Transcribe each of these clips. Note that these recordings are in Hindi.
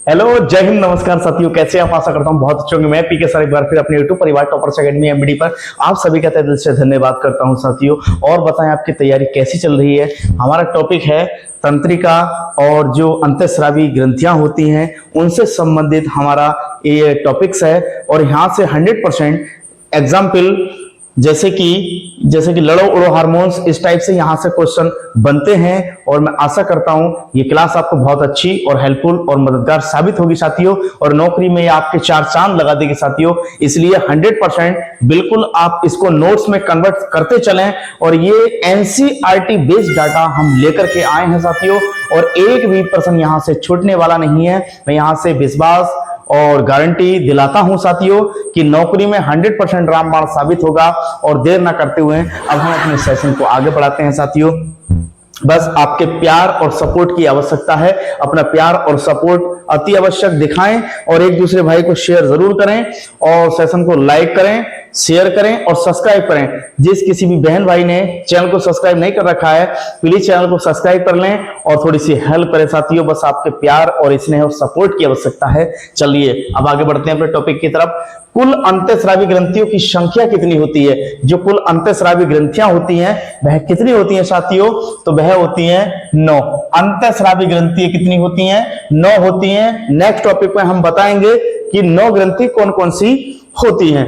हेलो, जय हिंद, नमस्कार साथियों। कैसे आप? आशा करता हूं बहुत अच्छे होंगे। मैं पीके सर एक बार फिर अपने यूट्यूब परिवार टॉपर्स एकेडमी एमबीडी पर आप सभी का तहे दिल से धन्यवाद करता हूं साथियों। और बताएं आपकी तैयारी कैसी चल रही है। हमारा टॉपिक है तंत्रिका और जो अंतःस्रावी ग्रंथियां होती हैं उनसे संबंधित हमारा ये टॉपिक्स है। और यहाँ से 100% एग्जाम्पल जैसे कि लड़ो उड़ो हार्मोन्स, इस टाइप से यहां से क्वेश्चन बनते हैं। और मैं आशा करता हूं ये क्लास आपको बहुत अच्छी और हेल्पफुल और मददगार साबित होगी साथियों। और नौकरी में आपके चार चांद लगा देगी साथियों। इसलिए 100% बिल्कुल आप इसको नोट्स में कन्वर्ट करते चलें। और ये एनसीईआरटी बेस्ड डाटा हम लेकर के आए हैं साथियों। और एक भी प्रश्न यहां से छूटने वाला नहीं है। मैं यहां से विश्वास और गारंटी दिलाता हूं साथियों कि नौकरी में 100% रामबाण साबित होगा। और देर ना करते हुए अब हम अपने सेशन को आगे बढ़ाते हैं साथियों। बस आपके प्यार और सपोर्ट की आवश्यकता है। अपना प्यार और सपोर्ट अति आवश्यक दिखाएं और एक दूसरे भाई को शेयर जरूर करें और सेशन को लाइक करें, शेयर करें और सब्सक्राइब करें। जिस किसी भी बहन भाई ने चैनल को सब्सक्राइब नहीं कर रखा है प्लीज चैनल को सब्सक्राइब कर लें और थोड़ी सी हेल्प करें साथियों। बस आपके प्यार और स्नेह और सपोर्ट की आवश्यकता है। चलिए अब आगे बढ़ते हैं अपने टॉपिक की तरफ। कुल अंतःस्रावी ग्रंथियों की संख्या कितनी होती है? जो कुल अंतःस्रावी ग्रंथियां होती हैं वह कितनी होती हैं साथियों? तो वह होती हैं 9। अंतःस्रावी ग्रंथियां कितनी होती हैं? 9 होती हैं। नेक्स्ट टॉपिक में हम बताएंगे कि 9 ग्रंथि कौन कौन सी होती हैं।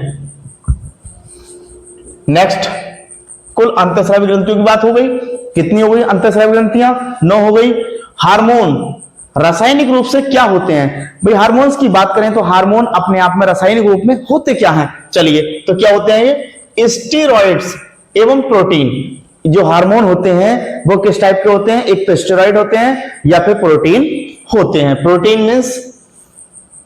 नेक्स्ट, कुल अंतःस्रावी ग्रंथियों की बात हो गई। कितनी हो गई अंतःस्रावी ग्रंथियां? 9 हो गई। हार्मोन रासायनिक रूप से क्या होते हैं? भाई हार्मोन्स की बात करें तो हार्मोन अपने आप में रासायनिक रूप में होते क्या हैं? चलिए, तो क्या होते हैं ये? स्टेरॉइड्स एवं प्रोटीन। जो हार्मोन होते हैं वो किस टाइप के होते हैं? एक तो स्टेरॉइड होते हैं या फिर प्रोटीन होते हैं। प्रोटीन मीन्स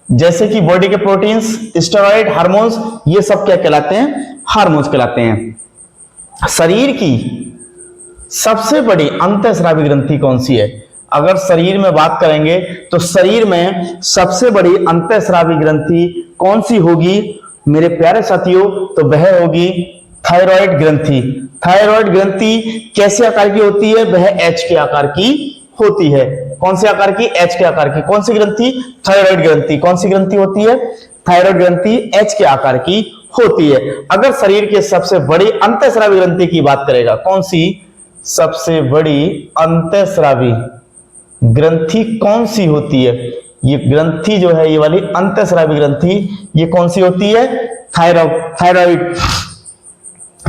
जैसे कि बॉडी के प्रोटीन्स, स्टेरॉइड, हार्मोन्स, ये सब क्या कहलाते हैं? हार्मोन्स कहलाते हैं। शरीर की सबसे बड़ी अंतःस्रावी ग्रंथि कौन सी है? अगर शरीर में बात करेंगे तो शरीर में सबसे बड़ी अंतःस्रावी ग्रंथि कौन सी होगी मेरे प्यारे साथियों? तो वह होगी थायराइड ग्रंथि। थायराइड ग्रंथि कैसे आकार की होती है? वह एच के आकार की होती है। कौन से आकार की? एच के आकार की। कौन सी ग्रंथि? थायराइड ग्रंथि। कौन सी ग्रंथि होती है? थायराइड ग्रंथि एच के आकार की होती है। अगर शरीर के सबसे बड़ी अंतःस्रावी ग्रंथि की बात करेगा, कौन सी सबसे बड़ी अंतःस्रावी ग्रंथि कौन सी होती है? ये ग्रंथि जो है, ये वाली अंतःस्रावी ग्रंथि, ये कौन सी होती है? थायराइड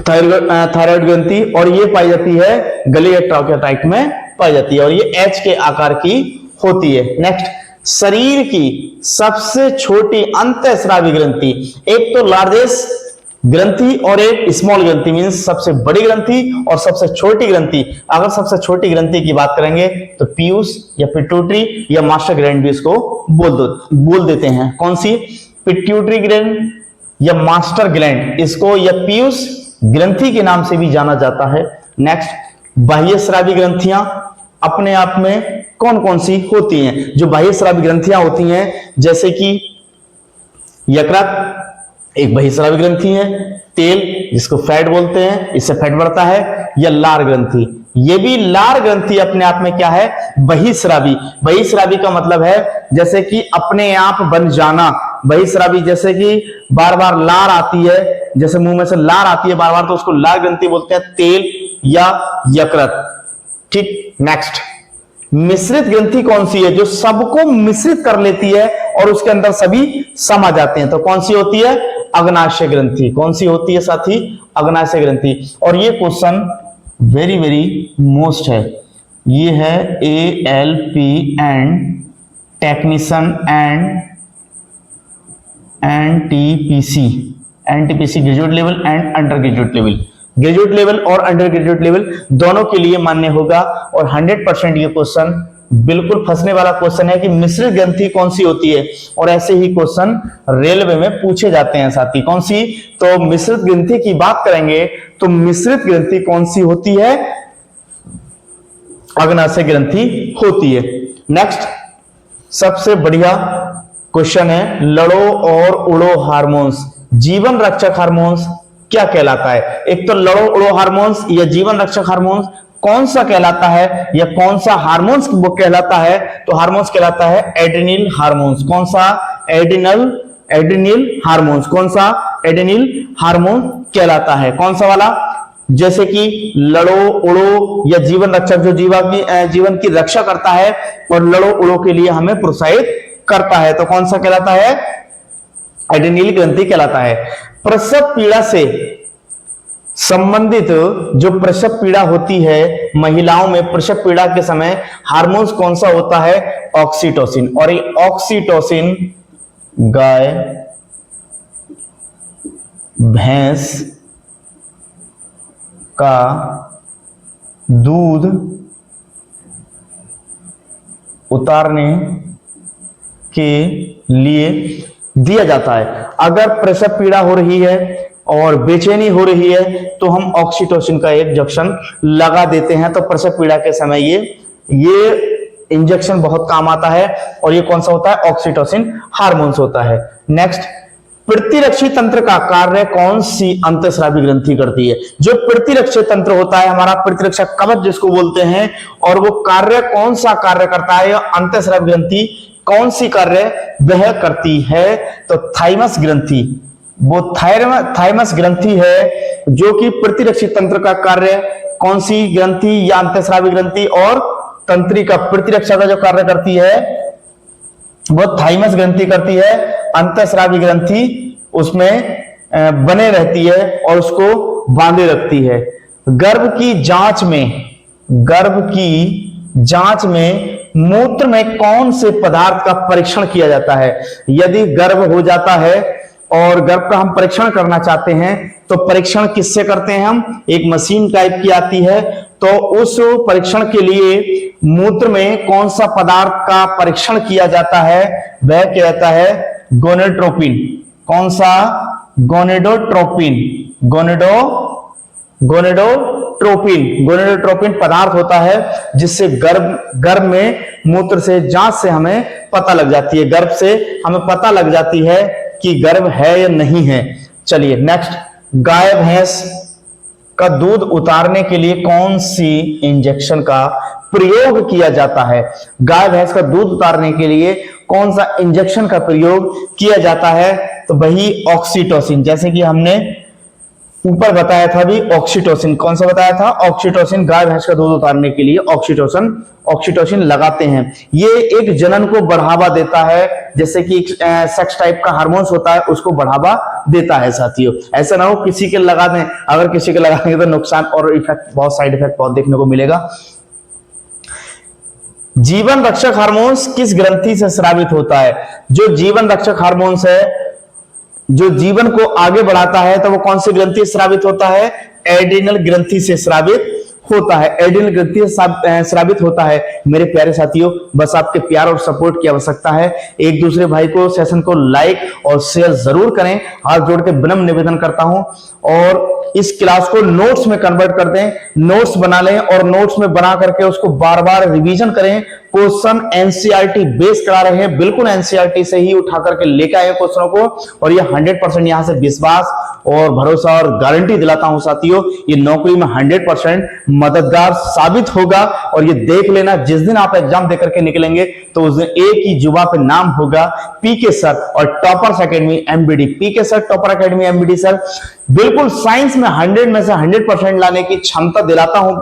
थायराइड ग्रंथि। और ये पाई जाती है गले या ट्रॉकेटाइट में पाई जाती है और ये एच के आकार की होती है। नेक्स्ट, शरीर की सबसे छोटी अंतःस्रावी ग्रंथि, एक तो लार्जेस्ट ग्रंथि और एक स्मॉल ग्रंथि, मींस सबसे बड़ी ग्रंथि और सबसे छोटी ग्रंथि। अगर सबसे छोटी ग्रंथि की बात करेंगे तो पीयूष या पिट्यूटरी या मास्टर ग्लैंड भी इसको बोल देते हैं। कौन सी? पिट्यूटरी ग्लैंड या मास्टर ग्लैंड, इसको या पीयूष ग्रंथि के नाम से भी जाना जाता है। नेक्स्ट, बाह्यस्रावी ग्रंथियां अपने आप में कौन कौन सी होती हैं? जो बाह्यस्रावी ग्रंथियां होती हैं जैसे कि यकृत एक बहिस्रावी ग्रंथि है। तेल जिसको फैट बोलते हैं, इससे फैट बढ़ता है। या लार ग्रंथि, ये भी लार ग्रंथि अपने आप में क्या है? बहिस्रावी। बहिस्रावी का मतलब है जैसे कि अपने आप बन जाना। बहिस्रावी जैसे कि बार बार लार आती है, जैसे मुंह में से लार आती है बार बार, तो उसको लार ग्रंथि बोलते हैं, तेल या यकृत। ठीक। नेक्स्ट, मिश्रित ग्रंथि कौन सी है? जो सबको मिश्रित कर लेती है और उसके अंदर सभी समा जाते हैं, तो कौन सी होती है? अग्नाशय ग्रंथि। कौन सी होती है साथी? अग्नाशय ग्रंथि। और ये क्वेश्चन वेरी वेरी मोस्ट है। ये है ALP and technician and NTPC graduate level and under graduate level. Graduate level और अंडर ग्रेजुएट लेवल दोनों के लिए मान्य होगा। और 100% ये क्वेश्चन बिल्कुल फंसने वाला क्वेश्चन है कि मिश्रित ग्रंथि कौन सी होती है। और ऐसे ही क्वेश्चन रेलवे में पूछे जाते हैं साथी। कौन सी? तो मिश्रित ग्रंथि की बात करेंगे तो मिश्रित ग्रंथि कौन सी होती है? अग्नाशय ग्रंथि होती है। नेक्स्ट, सबसे बढ़िया क्वेश्चन है, लड़ो और उड़ो हार्मोन्स, जीवन रक्षक हार्मोन्स क्या कहलाता है? एक तो लड़ो उड़ो हार्मोन्स या जीवन रक्षक हार्मोन्स कौन सा कहलाता है, या कौन सा हार्मोन्स वो कहलाता है? तो हार्मोन्स कहलाता है एड्रेनल हार्मोन्स। कौन सा? Adrenal hormones. कौन सा? एड्रेनल हार्मोन कहलाता है। कौन सा वाला? जैसे कि लड़ो उड़ो या जीवन रक्षक, जो जीवन की रक्षा करता है और लड़ो उड़ो के लिए हमें प्रोत्साहित करता है, तो कौन सा कहलाता है? एड्रेनल ग्रंथि कहलाता है। प्रसव पीड़ा से संबंधित जो प्रसव पीड़ा होती है महिलाओं में, प्रसव पीड़ा के समय हार्मोन्स कौन सा होता है? ऑक्सीटोसिन। और ये ऑक्सीटोसिन गाय भैंस का दूध उतारने के लिए दिया जाता है। अगर प्रसव पीड़ा हो रही है और बेचैनी हो रही है तो हम ऑक्सीटोसिन का एक इंजेक्शन लगा देते हैं, तो प्रसव पीड़ा के समय ये इंजेक्शन बहुत काम आता है। और ये कौन सा होता है? ऑक्सीटोसिन हार्मोन्स होता है। नेक्स्ट, प्रतिरक्षी तंत्र का कार्य कौन सी अंतःस्रावी ग्रंथि करती है? जो प्रतिरक्षी तंत्र होता है हमारा, प्रतिरक्षा कवच जिसको बोलते हैं, और वो कार्य कौन सा कार्य करता है? अंतःस्रावी ग्रंथि कौन सी कार्य वह करती है? तो थाइमस ग्रंथि, वो थाइमस ग्रंथि है जो कि प्रतिरक्षी तंत्र का कार्य, कौन सी ग्रंथि? या अंतःस्रावी ग्रंथि, और तंत्रिका प्रतिरक्षा का जो कार्य करती है वो थाइमस ग्रंथि करती है। अंतःस्रावी ग्रंथि उसमें बने रहती है और उसको बांधे रखती है। गर्भ की जांच में मूत्र में कौन से पदार्थ का परीक्षण किया जाता है? यदि गर्भ हो जाता है और गर्भ का हम परीक्षण करना चाहते हैं तो परीक्षण किससे करते हैं हम? एक मशीन टाइप की आती है, तो उस परीक्षण के लिए मूत्र में कौन सा पदार्थ का परीक्षण किया जाता है? वह कहता है गोनेडोट्रोपिन। कौन सा? गोनेडोट्रोपिन। गोनेडोट्रोपिन पदार्थ होता है जिससे गर्भ में मूत्र से, जांच से हमें पता लग जाती है, गर्भ से हमें पता लग जाती है कि गर्भ है या नहीं है। चलिए नेक्स्ट, गाय भैंस का दूध उतारने के लिए कौन सी इंजेक्शन का प्रयोग किया जाता है? गाय भैंस का दूध उतारने के लिए कौन सा इंजेक्शन का प्रयोग किया जाता है? तो वही ऑक्सीटोसिन, जैसे कि हमने ऊपर बताया था भी ऑक्सीटोसिन। कौन सा बताया था? ऑक्सीटोसिन। गाय भैंस का दूध उतारने के लिए ऑक्सीटोसिन लगाते हैं। ये एक जनन को बढ़ावा देता है, जैसे कि सेक्स टाइप का हार्मोन्स होता है उसको बढ़ावा देता है साथियों। ऐसा ना हो किसी के लगा दें, अगर किसी के लगाएंगे तो नुकसान और इफेक्ट, बहुत साइड इफेक्ट बहुत देखने को मिलेगा। जीवन रक्षक हार्मोन्स किस ग्रंथि से स्रावित होता है? जो जीवन रक्षक हार्मोन्स है, जो जीवन को आगे बढ़ाता है, तो वो कौन सी ग्रंथि से स्रावित होता है? एड्रिनल ग्रंथि से स्रावित होता है। एड्रिनल ग्रंथि से स्रावित होता है। मेरे प्यारे साथियों, बस आपके प्यार और सपोर्ट की आवश्यकता है। एक दूसरे भाई को, सेशन को लाइक और शेयर जरूर करें, हाथ जोड़ के विनम्र निवेदन करता हूं। और इस क्लास को नोट्स में कन्वर्ट कर दें, नोट्स बना लें और नोट्स में बना करके उसको बार बार रिवीजन करें। क्वेश्चन एनसीईआरटी बेस करा रहे हैं, बिल्कुल एनसीईआरटी से ही उठा करके लेकर आए क्वेश्चनों को, और ये 100% यहां से विश्वास और भरोसा और गारंटी दिलाता हूं साथियों, ये नौकरी में 100% मददगार साबित होगा। और ये देख लेना, जिस दिन आप एग्जाम देकर के निकलेंगे तो उस दिन एक ही जुबा पे नाम होगा, पीके सर और toppers academy MBD. PK sir, topper academy MBD sir, बिल्कुल साइंस में 100 में से 100% लाने की क्षमता दिलाता हूं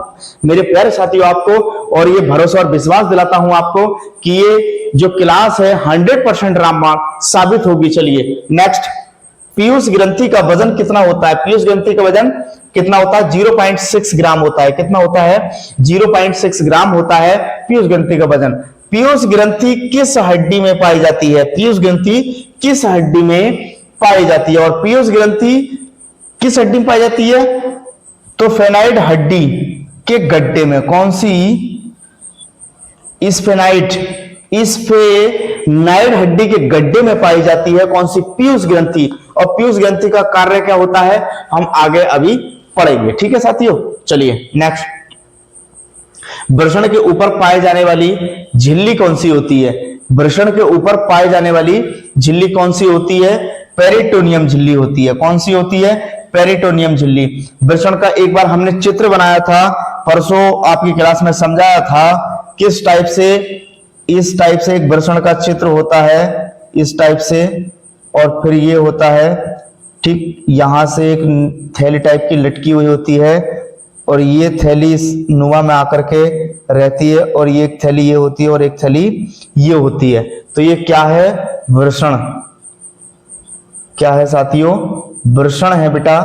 मेरे प्यारे साथियों आपको, और ये भरोसा और विश्वास दिलाता हूं आपको कि ये जो क्लास है 100% रामबाण साबित होगी। चलिए नेक्स्ट, पीयूष ग्रंथि का वजन कितना होता है? पीयूष ग्रंथि का वजन कितना होता है? 0.6 ग्राम होता है। कितना होता है? 0.6 ग्राम होता है पीयूष ग्रंथि का वजन। पीयूष ग्रंथि किस हड्डी में पाई जाती है? पीयूष ग्रंथि किस हड्डी में पाई जाती है? और पीयूष ग्रंथि किस हड्डी में पाई जाती है? तो फेनाइड हड्डी के गड्ढे में। कौन सी? स्फेनाइड हड्डी के गड्ढे में पाई जाती है। कौन सी? पीयूष ग्रंथि। और पीयूष ग्रंथि का कार्य क्या होता है हम आगे अभी पढ़ेंगे, ठीक है साथियों। चलिए नेक्स्ट, वृषण के ऊपर पाए जाने वाली झिल्ली कौन सी होती है? वृषण के ऊपर पाए जाने वाली झिल्ली कौन सी होती है? पेरिटोनियम झिल्ली होती है। कौन सी होती है? पेरिटोनियम झिल्ली। वृषण का एक बार हमने चित्र बनाया था, परसों आपकी क्लास में समझाया था किस टाइप से, इस टाइप से एक वृषण का चित्र होता है, इस टाइप से, और फिर ये होता है, ठीक यहां से एक थैली टाइप की लटकी हुई होती है और ये थैली इस नुमा में आकर के रहती है, और ये एक थैली ये होती है और एक थैली ये होती है। तो ये क्या है? वृषण। क्या है साथियों? वृषण है बेटा,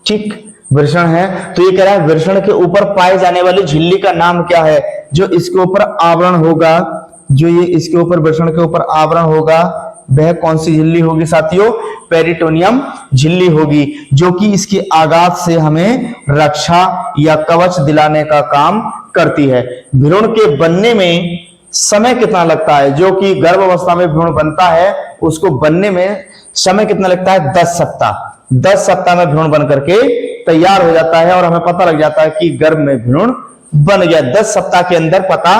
ठीक, वृषण है। तो ये कह रहा है वृषण के ऊपर पाए जाने वाली झिल्ली का नाम क्या है? जो इसके ऊपर आवरण होगा, जो ये इसके ऊपर वृषण के ऊपर आवरण होगा, वह कौन सी झिल्ली होगी साथियों? पेरिटोनियम झिल्ली होगी, जो कि इसके आघात से हमें रक्षा या कवच दिलाने का काम करती है। भ्रूण के बनने में समय कितना लगता है? जो कि गर्भावस्था में भ्रूण बनता है, उसको बनने में समय कितना लगता है? 10 सप्ताह। 10 सप्ताह में भ्रूण बन करके तैयार हो जाता है और हमें पता लग जाता है कि गर्भ में भ्रूण बन गया। 10 सप्ताह के अंदर पता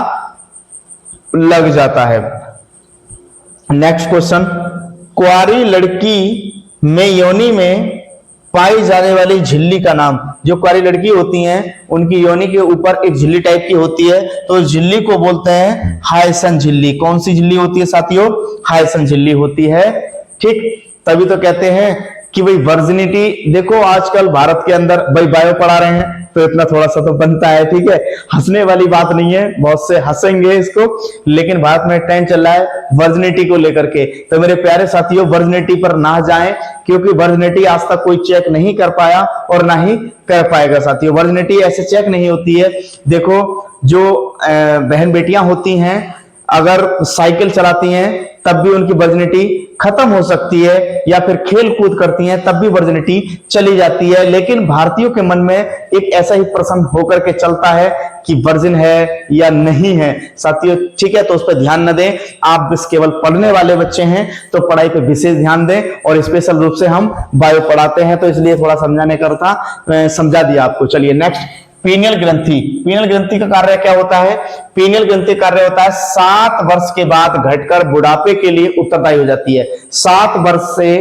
लग जाता है। नेक्स्ट क्वेश्चन, कुंवारी लड़की में योनि में पाई जाने वाली झिल्ली का नाम। जो कुंवारी लड़की होती हैं उनकी योनि के ऊपर एक झिल्ली टाइप की होती है, तो झिल्ली को बोलते हैं हायसन झिल्ली। कौन सी झिल्ली होती है साथियों? हायसन झिल्ली होती है, ठीक। तभी तो कहते हैं कि भाई वर्जिनिटी, देखो आजकल भारत के अंदर भाई बायो पढ़ा रहे हैं तो इतना थोड़ा सा तो बनता है, ठीक है, हंसने वाली बात नहीं है, बहुत से हंसेंगे इसको, लेकिन भारत में ट्रेंड चल रहा है वर्जिनिटी को लेकर के। तो मेरे प्यारे साथियों, वर्जिनिटी पर ना जाएं, क्योंकि वर्जिनिटी आज तक कोई चेक नहीं कर पाया और ना ही कर पाएगा साथियों। वर्जिनिटी ऐसे चेक नहीं होती है। देखो जो बहन बेटियां होती हैं, अगर साइकिल चलाती हैं तब भी उनकी वर्जिनिटी खत्म हो सकती है, या फिर खेल कूद करती हैं तब भी वर्जिनिटी चली जाती है। लेकिन भारतीयों के मन में एक ऐसा ही प्रश्न होकर के चलता है कि वर्जिन है या नहीं है साथियों, ठीक है। तो उस पर ध्यान न दें, आप बस केवल पढ़ने वाले बच्चे हैं तो पढ़ाई पे विशेष ध्यान दें, और स्पेशल रूप से हम बायो पढ़ाते हैं तो इसलिए थोड़ा समझाने का था, समझा दिया आपको। चलिए नेक्स्ट, पीनियल ग्रंथि। पीनियल ग्रंथि का कार्य क्या होता है? पीनियल ग्रंथि कार्य होता है 7 वर्ष के बाद घटकर बुढ़ापे के लिए उत्तरदायी हो जाती है। 7 वर्ष से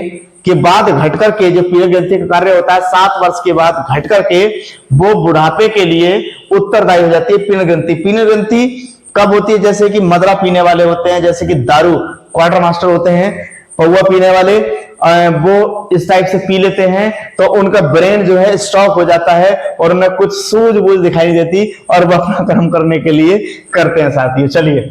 के बाद घटकर के जो पीनियल ग्रंथि का कार्य होता है, 7 वर्ष के बाद घटकर के वो बुढ़ापे के लिए उत्तरदायी हो जाती है पीनियल ग्रंथि। पीनियल ग्रंथि कब होती है? जैसे कि मदरा पीने वाले होते हैं, जैसे कि दारू, क्वार्टर मास्टर होते हैं, पौवा पीने वाले, वो इस टाइप से पी लेते हैं तो उनका ब्रेन जो है स्टॉप हो जाता है और उन्हें कुछ सूझबूझ दिखाई देती और वो अपना कर्म करने के लिए करते हैं साथियों। चलिए,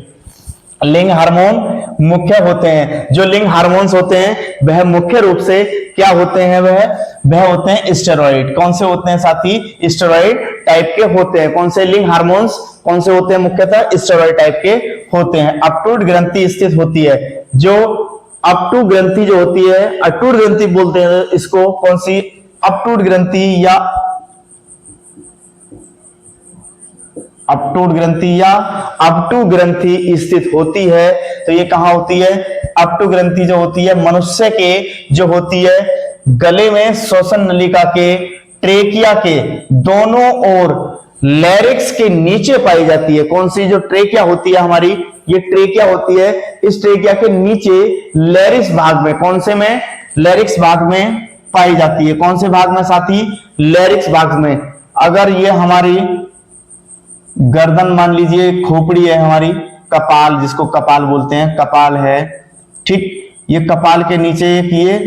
लिंग हार्मोन मुख्य होते हैं। जो लिंग हार्मोन्स होते हैं वह मुख्य रूप से क्या होते हैं? वह होते हैं स्टेरॉइड। कौन से होते हैं साथी? स्टेरॉइड टाइप के होते हैं। कौन से लिंग हार्मोन्स कौन से होते हैं? मुख्यतः स्टेरॉइड टाइप के होते हैं। अपटूट ग्रंथि स्थित होती है। जो अपटूट ग्रंथि जो होती है, अटूट ग्रंथि बोलते हैं इसको। कौन सी? अपटूट ग्रंथि या अपटूट ग्रंथि या अपटू ग्रंथि स्थित होती है। तो ये कहां होती है? अपटू ग्रंथि जो होती है मनुष्य के जो होती है गले में श्वसन नलिका के ट्रेकिया के दोनों ओर लैरिक्स के नीचे पाई जाती है। कौन सी? जो ट्रेकिया होती है हमारी, ये ट्रेकिया होती है, इस ट्रेकिया के नीचे लैरिक्स भाग में, कौन से में? लैरिक्स भाग में पाई जाती है। कौन से भाग में साथी? लैरिक्स भाग में। अगर ये हमारी गर्दन मान लीजिए, खोपड़ी है हमारी, कपाल जिसको कपाल बोलते हैं, कपाल है, ठीक, ये कपाल के नीचे एक ये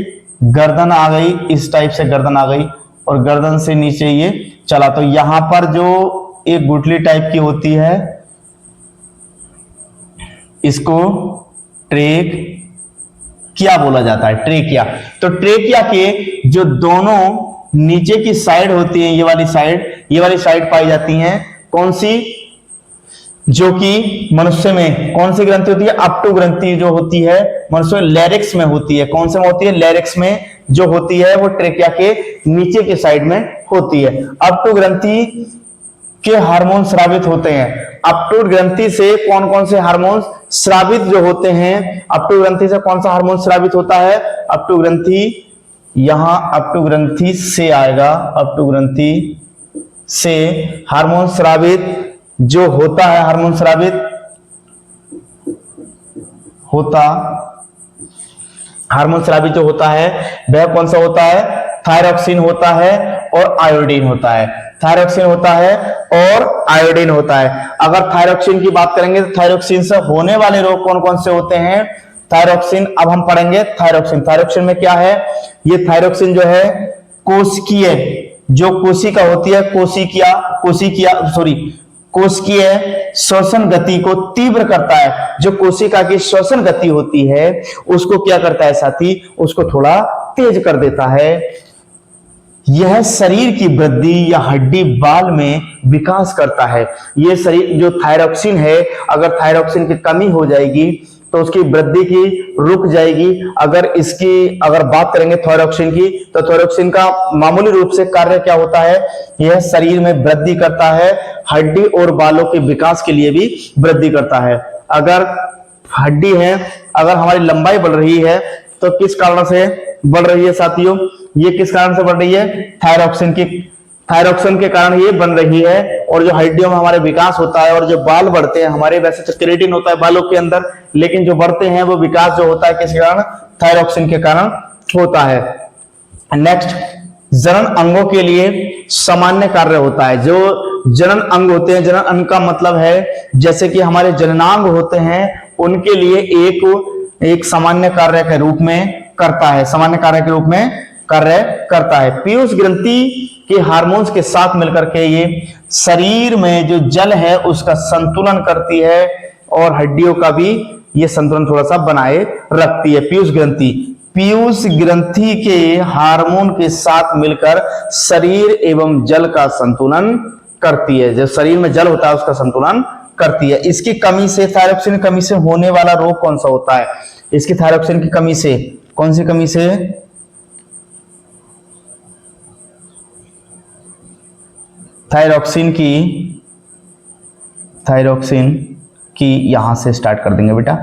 गर्दन आ गई, इस टाइप से गर्दन आ गई और गर्दन से नीचे ये चला, तो यहां पर जो एक गुठली टाइप की होती है इसको ट्रेकिया बोला जाता है, ट्रेकिया। तो ट्रेकिया के जो दोनों नीचे की साइड होती है, ये वाली साइड पाई जाती हैं। कौन सी? जो कि मनुष्य में कौन सी ग्रंथि होती है? अपटू ग्रंथि जो होती है मनुष्य में लैरिक्स में होती है। कौन से में होती है? लैरिक्स में जो होती है वो ट्रेकिया के नीचे के साइड में होती है। अपटू ग्रंथि के हार्मोन स्रावित होते हैं। अपटू ग्रंथि से कौन कौन से हार्मोन स्रावित जो होते हैं? अपटू ग्रंथि से कौन सा हार्मोन स्रावित होता है? अपटू ग्रंथि, यहां अपटू ग्रंथि से आएगा, अपटू ग्रंथि से हार्मोन स्रावित जो होता है, हार्मोन स्रावित होता, हार्मोन स्रावित जो होता है वह कौन सा होता है? थायरॉक्सिन होता है। और आयोडीन होता है, थायरॉक्सिन होता है और आयोडीन होता है। अगर थायरॉक्सिन की बात करेंगे तो थायरॉक्सिन से होने वाले रोग कौन कौन से होते हैं? थायरॉक्सिन, अब हम पढ़ेंगे थायरॉक्सिन। थायरॉक्सिन में क्या है? ये थायरॉक्सिन जो है कोशिकीय, जो कोशिका होती है, कोशिकीय श्वसन गति को तीव्र करता है। जो कोशिका की श्वसन गति होती है उसको क्या करता है साथी? उसको थोड़ा तेज कर देता है। यह शरीर की वृद्धि या हड्डी बाल में विकास करता है। यह शरीर जो थायरॉक्सिन है, अगर थायरॉक्सिन की कमी हो जाएगी तो उसकी वृद्धि की रुक जाएगी। अगर बात करेंगे थायरॉक्सिन की, तो थायरॉक्सिन का मामूली रूप से कार्य क्या होता है? यह शरीर में वृद्धि करता है, हड्डी और बालों के विकास के लिए भी वृद्धि करता है। अगर हड्डी है, अगर हमारी लंबाई बढ़ रही है तो किस कारण से बढ़ रही है साथियों? ये किस कारण से बढ़ रही है? थायरॉक्सिन के कारण ये बन रही है। और जो हड्डियों में हमारे विकास होता है और जो बाल बढ़ते हैं हमारे, वैसे तो केराटिन होता है बालों के अंदर, लेकिन जो बढ़ते हैं वो विकास जो होता है किस कारण? थायरॉक्सिन के कारण होता है। नेक्स्ट, जनन अंगों के लिए सामान्य कार्य होता है। जो जनन अंग होते हैं, जनन अंग का मतलब है जैसे कि हमारे जननांग होते हैं, उनके लिए एक सामान्य कार्य के रूप में करता है, सामान्य कार्य के रूप में कार्य करता है। पीयूष ग्रंथि के हार्मोन्स के साथ मिलकर के ये शरीर में जो जल है उसका संतुलन करती है और हड्डियों का भी ये संतुलन थोड़ा सा बनाए रखती है। पीयूष ग्रंथि के हार्मोन के साथ मिलकर शरीर एवं जल का संतुलन करती है। जो शरीर में जल होता है उसका संतुलन करती है। इसकी कमी से, थायरॉक्सिन की कमी से होने वाला रोग कौन सा होता है? इसकी थायरॉक्सिन की कमी से, कौन सी कमी से? थायरॉक्सिन की यहां से स्टार्ट कर देंगे बेटा,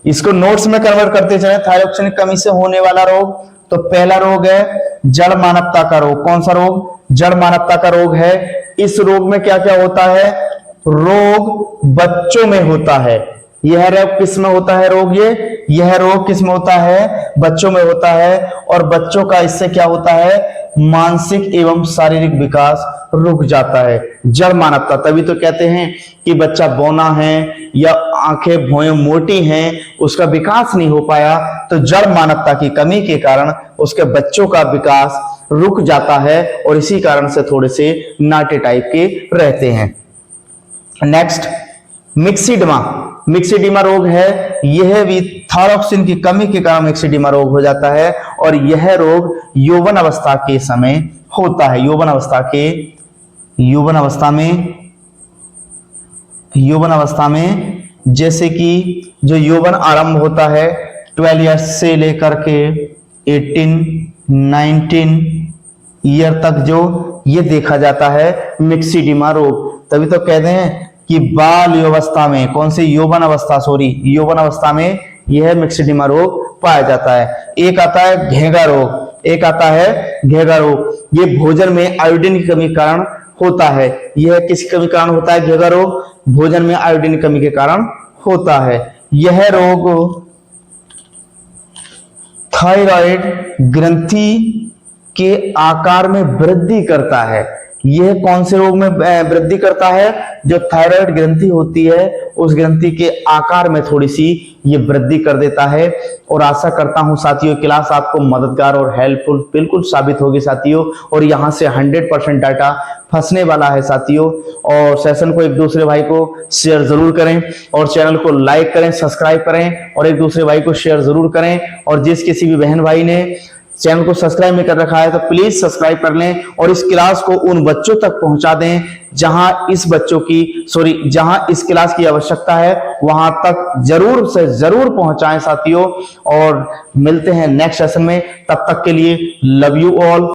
इसको नोट्स में कन्वर्ट करते चले। थायरॉक्सिन की कमी से होने वाला रोग, तो पहला रोग है जड़ मानवता का रोग। कौन सा रोग? जड़ मानवता का रोग है। इस रोग में क्या क्या होता है? रोग बच्चों में होता है। यह रोग किस में होता है? यह रोग किस में होता है? बच्चों में होता है। और बच्चों का इससे क्या होता है? मानसिक एवं शारीरिक विकास रुक जाता है। जड़ मानवता, तभी तो कहते हैं कि बच्चा बौना है या आंखें भौएं मोटी हैं, उसका विकास नहीं हो पाया, तो जड़ मानवता की कमी के कारण उसके बच्चों का विकास रुक जाता है और इसी कारण से थोड़े से नाटे टाइप के रहते हैं। नेक्स्ट, मिक्सिडिमा रोग है। यह भी थायरॉक्सिन की कमी के कारण मिक्सिडिमा रोग हो जाता है और यह रोग यौवन अवस्था के समय होता है। यौवन अवस्था में जैसे कि जो यौवन आरंभ होता है 12 ईयर्स से लेकर के 18-19 ईयर तक, जो ये देखा जाता है मिक्सिडिमा रोग। तभी तो कहते हैं कि बाल अवस्था में, कौन सी? यौवन अवस्था में यह मिक्सिडिमा रोग पाया जाता है। एक आता है घेंगा रोग। ये भोजन में आयोडीन की कमी के कारण होता है। यह किसकी कमी के कारण होता है? घेंगा रोग भोजन में आयोडीन की कमी के कारण होता है। यह रोग थायराइड ग्रंथि के आकार में वृद्धि करता है। यह कौन से रोग में वृद्धि करता है? जो थायराइड ग्रंथि होती है उस ग्रंथि के आकार में थोड़ी सी ये वृद्धि कर देता है। और आशा करता हूं साथियों क्लास आपको मददगार और हेल्पफुल बिल्कुल साबित होगी साथियों। और यहां से 100% डाटा फंसने वाला है साथियों। और सेशन को एक दूसरे भाई को शेयर जरूर करें और चैनल को लाइक करें, सब्सक्राइब करें और एक दूसरे भाई को शेयर जरूर करें। और जिस किसी भी बहन भाई ने चैनल को सब्सक्राइब नहीं कर रखा है तो प्लीज सब्सक्राइब कर लें और इस क्लास को उन बच्चों तक पहुंचा दें जहां इस क्लास की आवश्यकता है, वहां तक जरूर से जरूर पहुंचाएं साथियों। और मिलते हैं नेक्स्ट सेशन में, तब तक के लिए लव यू ऑल।